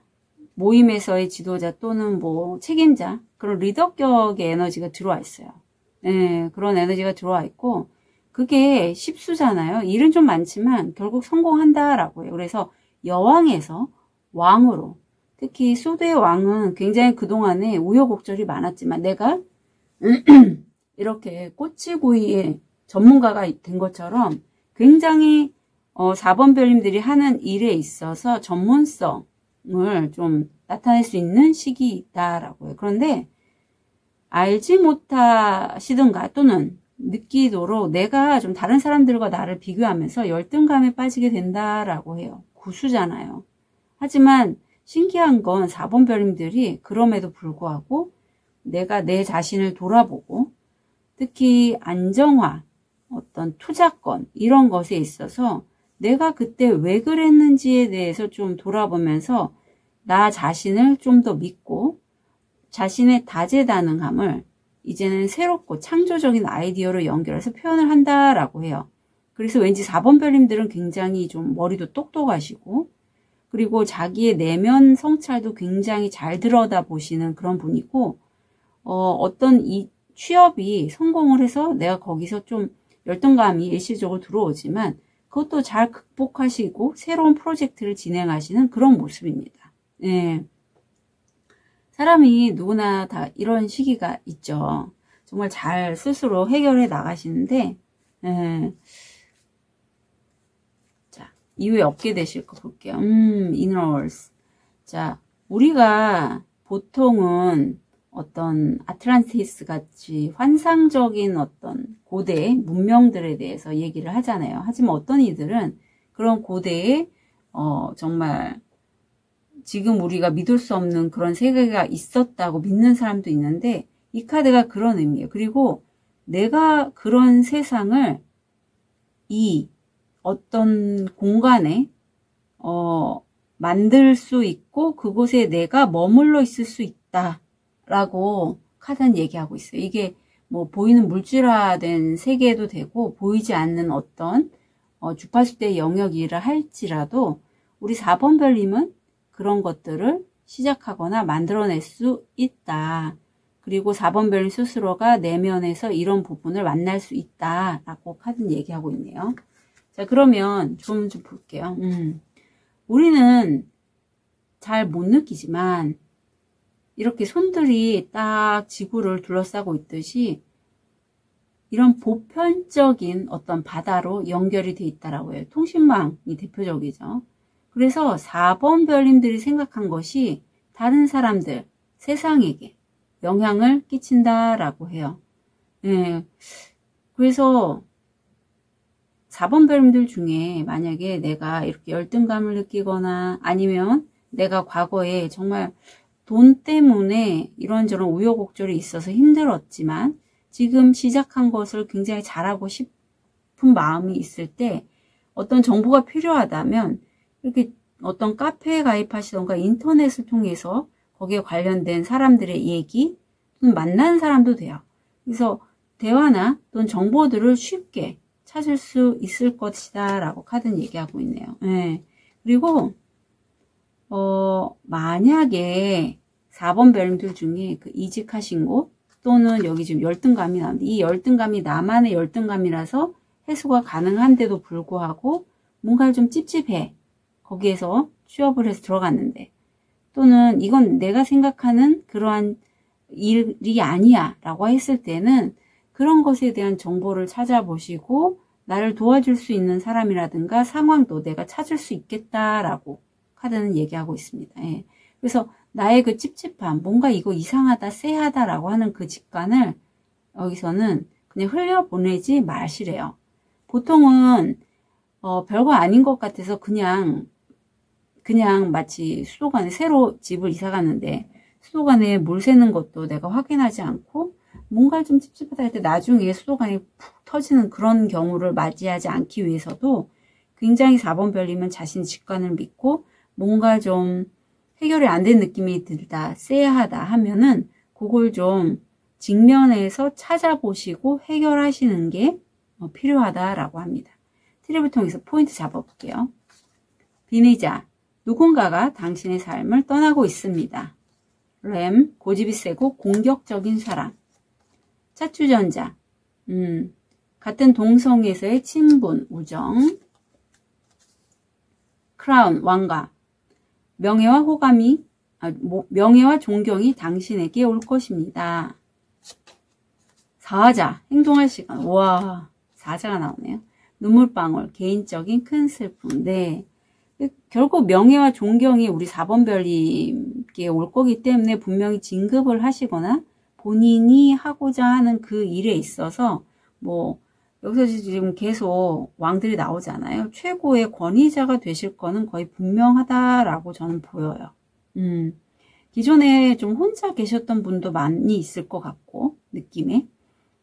Speaker 1: 모임에서의 지도자 또는 뭐 책임자, 그런 리더격의 에너지가 들어와 있어요. 예, 그런 에너지가 들어와 있고, 그게 십수잖아요. 일은 좀 많지만 결국 성공한다라고 해요. 그래서 여왕에서 왕으로, 특히 소드의 왕은 굉장히 그동안에 우여곡절이 많았지만 내가 이렇게 꼬치구이의 전문가가 된 것처럼 굉장히 4번 별님들이 하는 일에 있어서 전문성을 좀 나타낼 수 있는 시기이다라고 해요. 그런데 알지 못하시든가 또는 느끼도록 내가 좀 다른 사람들과 나를 비교하면서 열등감에 빠지게 된다라고 해요. 구수잖아요. 하지만 신기한 건 4번 별님들이 그럼에도 불구하고 내가 내 자신을 돌아보고 특히 안정화, 어떤 투자권 이런 것에 있어서 내가 그때 왜 그랬는지에 대해서 좀 돌아보면서 나 자신을 좀 더 믿고 자신의 다재다능함을 이제는 새롭고 창조적인 아이디어로 연결해서 표현을 한다라고 해요. 그래서 왠지 4번 별님들은 굉장히 좀 머리도 똑똑하시고 그리고 자기의 내면 성찰도 굉장히 잘 들여다보시는 그런 분이고 어떤 이 취업이 성공을 해서 내가 거기서 좀 열등감이 일시적으로 들어오지만 그것도 잘 극복하시고 새로운 프로젝트를 진행하시는 그런 모습입니다. 예. 사람이 누구나 다 이런 시기가 있죠. 정말 잘 스스로 해결해 나가시는데 예. 자, 이후에 얻게 되실 거 볼게요. 인너월스. 자, 우리가 보통은 어떤 아틀란티스 같이 환상적인 어떤 고대 문명들에 대해서 얘기를 하잖아요. 하지만 어떤 이들은 그런 고대에 정말 지금 우리가 믿을 수 없는 그런 세계가 있었다고 믿는 사람도 있는데 이 카드가 그런 의미예요. 그리고 내가 그런 세상을 이 어떤 공간에 만들 수 있고 그곳에 내가 머물러 있을 수 있다 라고 카드는 얘기하고 있어요. 이게 뭐 보이는 물질화된 세계도 되고 보이지 않는 어떤 주파수대의 영역이라 할지라도 우리 4번 별님은 그런 것들을 시작하거나 만들어낼 수 있다. 그리고 4번 별님 스스로가 내면에서 이런 부분을 만날 수 있다라고 카드는 얘기하고 있네요. 자, 그러면 좀 볼게요. 우리는 잘 못 느끼지만 이렇게 손들이 딱 지구를 둘러싸고 있듯이 이런 보편적인 어떤 바다로 연결이 돼 있다라고 해요. 통신망이 대표적이죠. 그래서 4번 별님들이 생각한 것이 다른 사람들, 세상에게 영향을 끼친다라고 해요. 네. 그래서 4번 별님들 중에 만약에 내가 이렇게 열등감을 느끼거나 아니면 내가 과거에 정말 돈 때문에 이런저런 우여곡절이 있어서 힘들었지만 지금 시작한 것을 굉장히 잘하고 싶은 마음이 있을 때 어떤 정보가 필요하다면 이렇게 어떤 카페에 가입하시던가 인터넷을 통해서 거기에 관련된 사람들의 얘기 또는 만나는 사람도 돼요. 그래서 대화나 또는 정보들을 쉽게 찾을 수 있을 것이다 라고 카드는 얘기하고 있네요. 네. 그리고 만약에 4번 별님들 중에 그 이직하신 곳 또는 여기 지금 열등감이 나오는데 이 열등감이 나만의 열등감이라서 해소가 가능한데도 불구하고 뭔가 좀 찝찝해. 거기에서 취업을 해서 들어갔는데 또는 이건 내가 생각하는 그러한 일이 아니야 라고 했을 때는 그런 것에 대한 정보를 찾아보시고 나를 도와줄 수 있는 사람이라든가 상황도 내가 찾을 수 있겠다라고 카드는 얘기하고 있습니다. 예. 그래서 나의 그 찝찝함, 뭔가 이거 이상하다, 쎄하다라고 하는 그 직관을 여기서는 그냥 흘려보내지 마시래요. 보통은 별거 아닌 것 같아서 그냥 마치 수도관에 새로 집을 이사 갔는데 수도관에 물 새는 것도 내가 확인하지 않고 뭔가 좀 찝찝하다 할 때 나중에 수도관이 푹 터지는 그런 경우를 맞이하지 않기 위해서도 굉장히 4번 별님은 자신 직관을 믿고 뭔가 좀 해결이 안 된 느낌이 들다, 쎄하다 하면은 그걸 좀 직면해서 찾아보시고 해결하시는 게 필요하다라고 합니다. 트립을 통해서 포인트 잡아볼게요. 빈의자, 누군가가 당신의 삶을 떠나고 있습니다. 램, 고집이 세고 공격적인 사람. 차추전자, 같은 동성에서의 친분, 우정. 크라운, 왕가, 명예와 호감이, 명예와 존경이 당신에게 올 것입니다. 사자, 행동할 시간. 와, 사자가 나오네요. 눈물방울, 개인적인 큰 슬픔. 네. 결국 명예와 존경이 우리 4번 별님께 올 거기 때문에 분명히 진급을 하시거나 본인이 하고자 하는 그 일에 있어서 뭐 여기서 지금 계속 왕들이 나오잖아요. 최고의 권위자가 되실 거는 거의 분명하다라고 저는 보여요. 기존에 좀 혼자 계셨던 분도 많이 있을 것 같고 느낌에.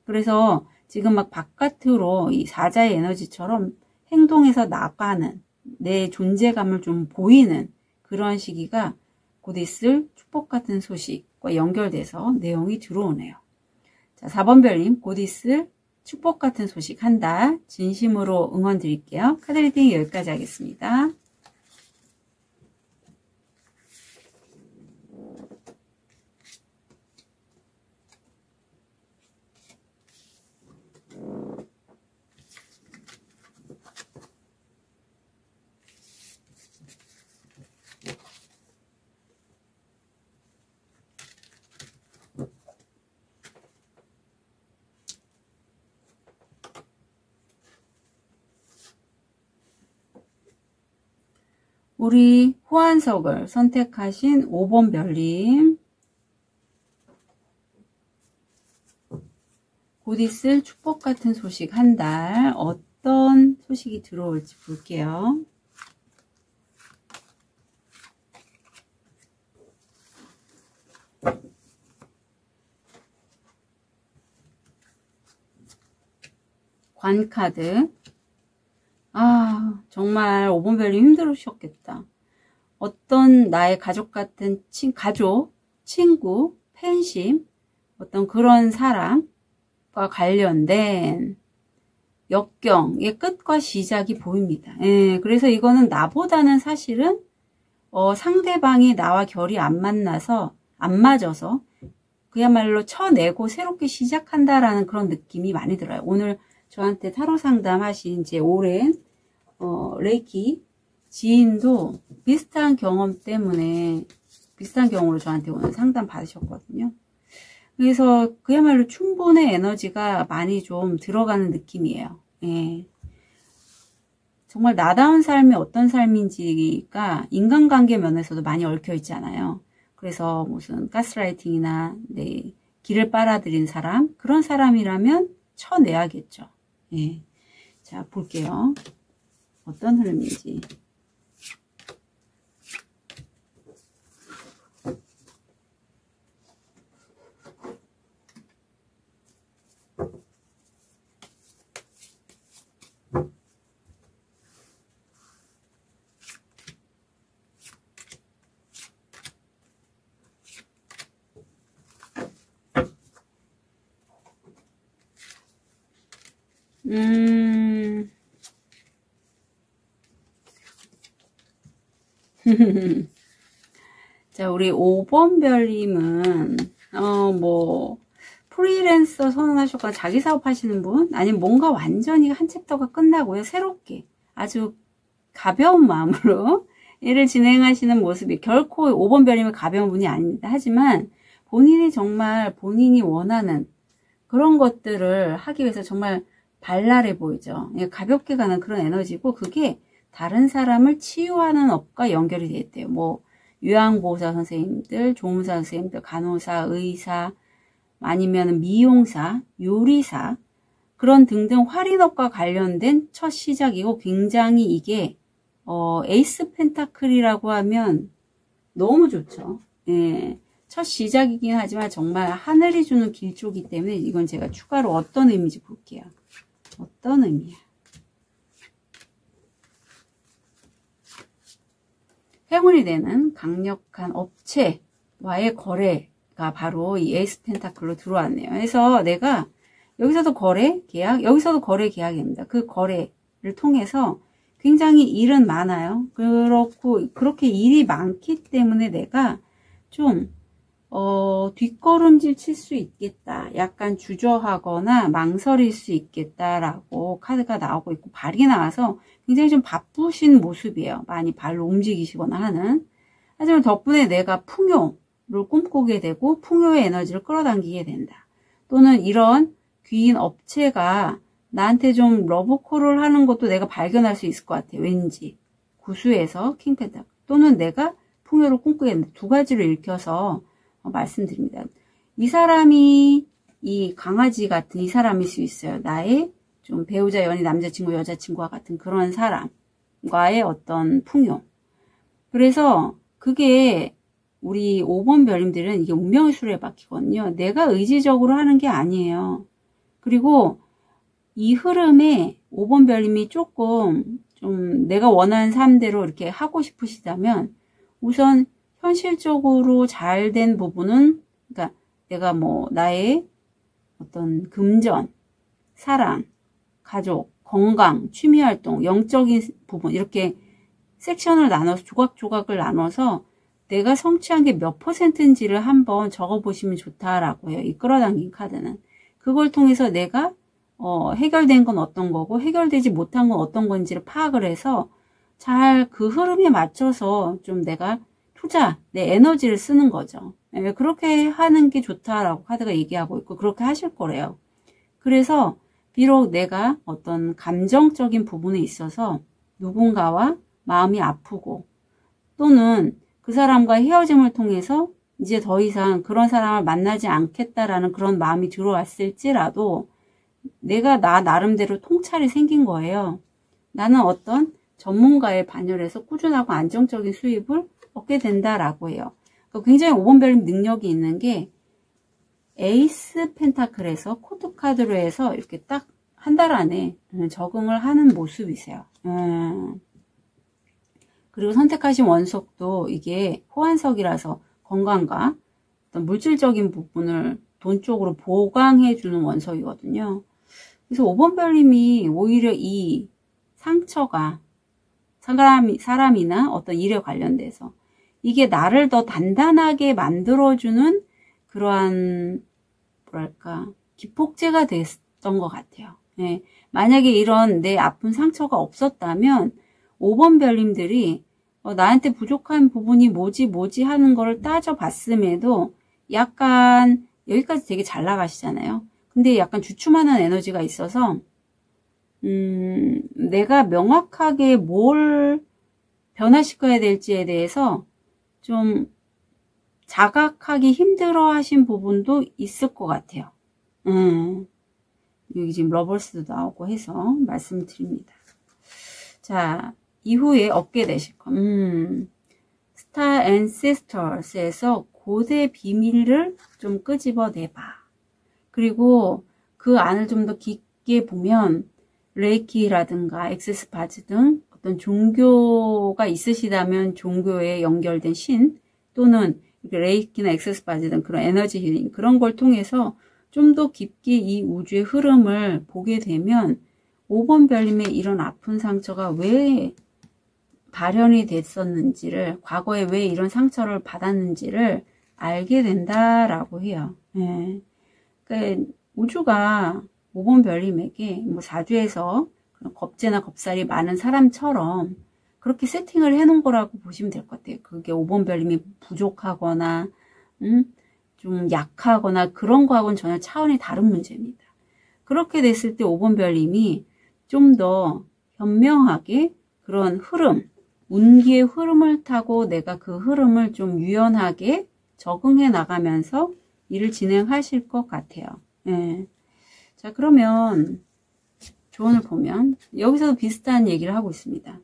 Speaker 1: 그래서 지금 막 바깥으로 이 사자의 에너지처럼 행동해서 나가는 내 존재감을 좀 보이는 그러한 시기가 곧 있을 축복 같은 소식과 연결돼서 내용이 들어오네요. 자, 4번 별님 곧 있을 축복 같은 소식 한 달 진심으로 응원 드릴게요. 카드 리딩 여기까지 하겠습니다. 우리 호환석을 선택하신 5번 별님, 곧 있을 축복 같은 소식 한 달 어떤 소식이 들어올지 볼게요. 관카드. 아, 정말 5번 별님 힘들으셨겠다. 어떤 나의 가족 같은 가족, 친구, 팬심, 어떤 그런 사람과 관련된 역경의 끝과 시작이 보입니다. 예, 그래서 이거는 나보다는 사실은 상대방이 나와 결이 안 맞아서 그야말로 쳐내고 새롭게 시작한다라는 그런 느낌이 많이 들어요. 오늘 저한테 타로 상담하신 제 오랜 레이키 지인도 비슷한 경험 때문에 비슷한 경우로 저한테 오늘 상담 받으셨거든요. 그래서 그야말로 충분의 에너지가 많이 좀 들어가는 느낌이에요. 예. 정말 나다운 삶이 어떤 삶인지가 인간관계 면에서도 많이 얽혀 있잖아요. 그래서 무슨 가스라이팅이나 길을 빨아들인 사람, 그런 사람이라면 쳐내야겠죠. 예. 자, 볼게요. 어떤 흐름인지. 자, 우리 5번 별님은, 프리랜서 선언하셨거나 자기 사업 하시는 분, 아니면 뭔가 완전히 한 챕터가 끝나고요. 새롭게, 아주 가벼운 마음으로 일을 진행하시는 모습이 결코 5번 별님은 가벼운 분이 아닙니다. 하지만, 본인이 정말 본인이 원하는 그런 것들을 하기 위해서 정말 발랄해 보이죠. 가볍게 가는 그런 에너지고, 그게 다른 사람을 치유하는 업과 연결이 되어 있대요. 뭐 요양보호사 선생님들, 조무사 선생님들, 간호사, 의사, 아니면 미용사, 요리사, 그런 등등 활인업과 관련된 첫 시작이고, 굉장히 이게 에이스 펜타클이라고 하면 너무 좋죠. 예, 첫 시작이긴 하지만 정말 하늘이 주는 길조기 때문에 이건 제가 추가로 어떤 의미인지 볼게요. 어떤 의미야? 행운이 되는 강력한 업체와의 거래가 바로 이 에이스 펜타클로 들어왔네요. 그래서 내가 여기서도 거래, 계약, 여기서도 거래, 계약입니다. 그 거래를 통해서 굉장히 일은 많아요. 그렇게 일이 많기 때문에 내가 좀 뒷걸음질 칠 수 있겠다. 약간 주저하거나 망설일 수 있겠다라고 카드가 나오고 있고, 발이 나와서 굉장히 좀 바쁘신 모습이에요. 많이 발로 움직이시거나 하는. 하지만 덕분에 내가 풍요를 꿈꾸게 되고 풍요의 에너지를 끌어당기게 된다. 또는 이런 귀인 업체가 나한테 좀 러브콜을 하는 것도 내가 발견할 수 있을 것 같아요. 왠지. 구수에서 킹펜타클. 또는 내가 풍요를 꿈꾸게 된다. 두 가지를 읽혀서 말씀드립니다. 이 사람이 이 강아지 같은 이 사람일 수 있어요. 나의 좀 배우자, 연인, 남자친구, 여자친구와 같은 그런 사람과의 어떤 풍요. 그래서 그게 우리 5번 별님들은 이게 운명의 수레바퀴거든요. 내가 의지적으로 하는 게 아니에요. 그리고 이 흐름에 5번 별님이 조금 좀 내가 원하는 삶대로 이렇게 하고 싶으시다면, 우선 현실적으로 잘 된 부분은, 그러니까 내가 뭐 나의 어떤 금전, 사랑, 가족, 건강, 취미활동, 영적인 부분, 이렇게 섹션을 나눠서 조각조각을 나눠서 내가 성취한 게 몇 %인지를 한번 적어보시면 좋다라고 해요. 이 끌어당긴 카드는. 그걸 통해서 내가 해결된 건 어떤 거고 해결되지 못한 건 어떤 건지를 파악을 해서 잘 그 흐름에 맞춰서 좀 내가 내 에너지를 쓰는 거죠. 그렇게 하는 게 좋다라고 카드가 얘기하고 있고, 그렇게 하실 거래요. 그래서 비록 내가 어떤 감정적인 부분에 있어서 누군가와 마음이 아프고, 또는 그 사람과 헤어짐을 통해서 이제 더 이상 그런 사람을 만나지 않겠다라는 그런 마음이 들어왔을지라도 내가 나름대로 통찰이 생긴 거예요. 나는 어떤 전문가의 반열에서 꾸준하고 안정적인 수입을 얻게 된다라고 해요. 굉장히 5번 별님 능력이 있는 게, 에이스 펜타클에서 코트 카드로 해서 이렇게 딱 한 달 안에 적응을 하는 모습이세요. 그리고 선택하신 원석도 이게 호환석이라서 건강과 어떤 물질적인 부분을 돈 쪽으로 보강해 주는 원석이거든요. 그래서 5번 별님이 오히려 이 상처가 사람이나 어떤 일에 관련돼서 이게 나를 더 단단하게 만들어주는 그러한 뭐랄까 기폭제가 됐던 것 같아요. 네. 만약에 이런 내 아픈 상처가 없었다면 5번 별님들이 나한테 부족한 부분이 뭐지 하는 거를 따져봤음에도 약간 여기까지 되게 잘 나가시잖아요. 근데 약간 주춤하는 에너지가 있어서 내가 명확하게 뭘 변화시켜야 될지에 대해서 좀 자각하기 힘들어 하신 부분도 있을 것 같아요. 여기 지금 러버스도 나오고 해서 말씀드립니다. 자, 이후에 얻게 되실 거. 스타 앤시스터스에서 고대 비밀을 좀 끄집어내봐. 그리고 그 안을 좀 더 깊게 보면 레이키라든가 액세스 바즈 등 어떤 종교가 있으시다면 종교에 연결된 신, 또는 레이키나 액세스 바즈 등 그런 에너지 힐링, 그런 걸 통해서 좀 더 깊게 이 우주의 흐름을 보게 되면 5번 별님의 이런 아픈 상처가 왜 발현이 됐었는지를, 과거에 왜 이런 상처를 받았는지를 알게 된다라고 해요. 네. 그러니까 우주가 5번 별님에게 뭐 사주에서 그런 겁재나 겁살이 많은 사람처럼 그렇게 세팅을 해놓은 거라고 보시면 될 것 같아요. 그게 5번 별님이 부족하거나 좀 약하거나 그런 거하고는 전혀 차원이 다른 문제입니다. 그렇게 됐을 때 5번 별님이 좀 더 현명하게 그런 흐름, 운기의 흐름을 타고 내가 그 흐름을 좀 유연하게 적응해 나가면서 일을 진행하실 것 같아요. 예. 자, 그러면 조언을 보면 여기서도 비슷한 얘기를 하고 있습니다.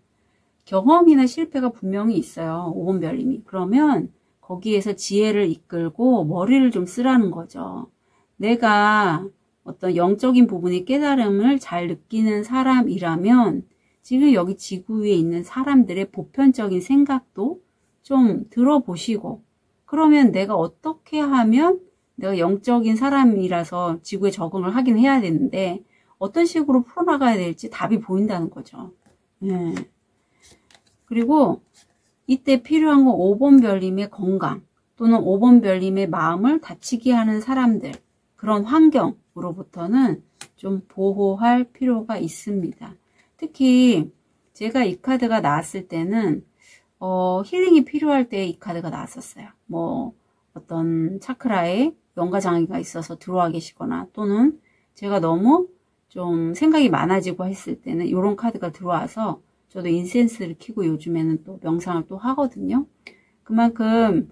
Speaker 1: 경험이나 실패가 분명히 있어요. 5번 별님이. 그러면 거기에서 지혜를 이끌고 머리를 좀 쓰라는 거죠. 내가 어떤 영적인 부분의 깨달음을 잘 느끼는 사람이라면 지금 여기 지구 위에 있는 사람들의 보편적인 생각도 좀 들어보시고, 그러면 내가 어떻게 하면 내가 영적인 사람이라서 지구에 적응을 하긴 해야 되는데 어떤 식으로 풀어나가야 될지 답이 보인다는 거죠. 네. 그리고 이때 필요한 건 5번 별님의 건강 또는 5번 별님의 마음을 다치게 하는 사람들, 그런 환경으로부터는 좀 보호할 필요가 있습니다. 특히 제가 이 카드가 나왔을 때는 힐링이 필요할 때 이 카드가 나왔었어요. 뭐 어떤 차크라에 연가장애가 있어서 들어와 계시거나, 또는 제가 너무 좀 생각이 많아지고 했을 때는 이런 카드가 들어와서 저도 인센스를 켜고 요즘에는 또 명상을 또 하거든요. 그만큼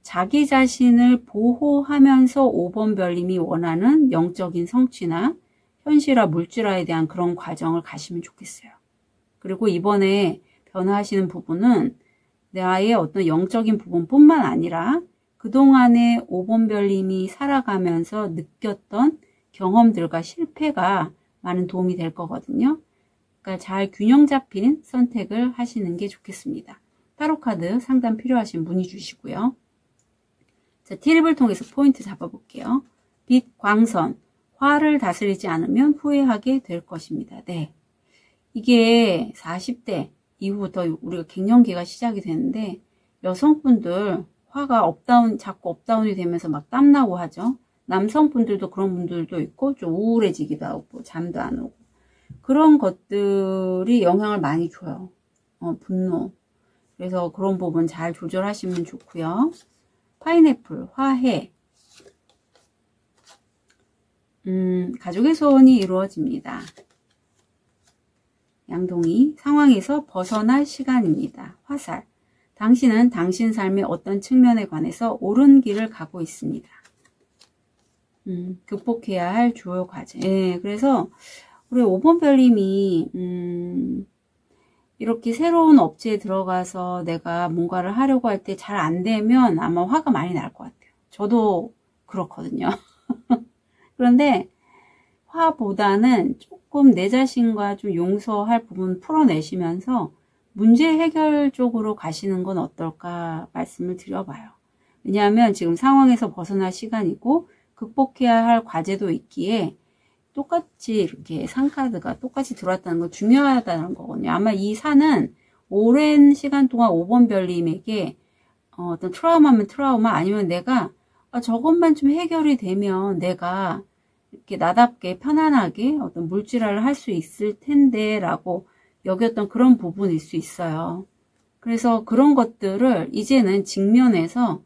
Speaker 1: 자기 자신을 보호하면서 5번 별님이 원하는 영적인 성취나 현실화, 물질화에 대한 그런 과정을 가시면 좋겠어요. 그리고 이번에 변화하시는 부분은 나의 어떤 영적인 부분뿐만 아니라 그동안에 5번 별님이 살아가면서 느꼈던 경험들과 실패가 많은 도움이 될 거거든요. 그러니까 잘 균형 잡힌 선택을 하시는 게 좋겠습니다. 타로카드 상담 필요하신 문의 주시고요. 자, 티립을 통해서 포인트 잡아볼게요. 빛, 광선, 화를 다스리지 않으면 후회하게 될 것입니다. 네, 이게 40대 이후부터 우리가 갱년기가 시작이 되는데 여성분들 화가 자꾸 업다운이 되면서 막 땀나고 하죠. 남성분들도 그런 분들도 있고 좀 우울해지기도 하고 잠도 안 오고, 그런 것들이 영향을 많이 줘요. 분노. 그래서 그런 부분 잘 조절하시면 좋고요. 파인애플, 화해. 가족의 소원이 이루어집니다. 양동이, 상황에서 벗어날 시간입니다. 화살. 당신은 당신 삶의 어떤 측면에 관해서 옳은 길을 가고 있습니다. 극복해야 할 주요 과제. 예, 그래서 우리 5번 별님이 이렇게 새로운 업체에 들어가서 내가 뭔가를 하려고 할 때 잘 안 되면 아마 화가 많이 날 것 같아요. 저도 그렇거든요. 그런데 화보다는 조금 내 자신과 좀 용서할 부분 풀어내시면서 문제 해결 쪽으로 가시는 건 어떨까 말씀을 드려봐요. 왜냐하면 지금 상황에서 벗어날 시간이고 극복해야 할 과제도 있기에 똑같이 이렇게 상카드가 똑같이 들어왔다는 건 중요하다는 거거든요. 아마 이 산은 오랜 시간 동안 5번 별님에게 어떤 트라우마면 트라우마, 아니면 내가 저것만 좀 해결이 되면 내가 이렇게 나답게 편안하게 어떤 물질화를 할 수 있을 텐데 라고 여겼던 그런 부분일 수 있어요. 그래서 그런 것들을 이제는 직면해서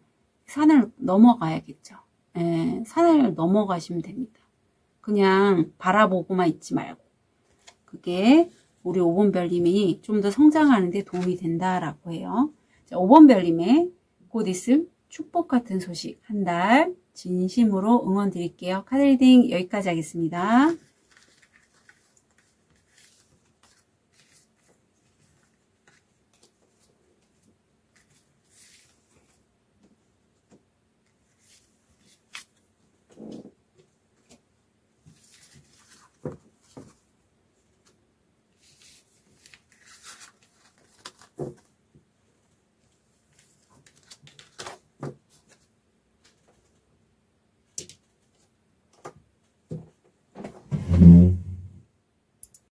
Speaker 1: 산을 넘어가야겠죠. 예, 산을 넘어가시면 됩니다. 그냥 바라보고만 있지 말고. 그게 우리 5번 별님이 좀 더 성장하는 데 도움이 된다라고 해요. 자, 5번 별님의 곧 있을 축복 같은 소식 한 달 진심으로 응원 드릴게요. 카드 리딩 여기까지 하겠습니다.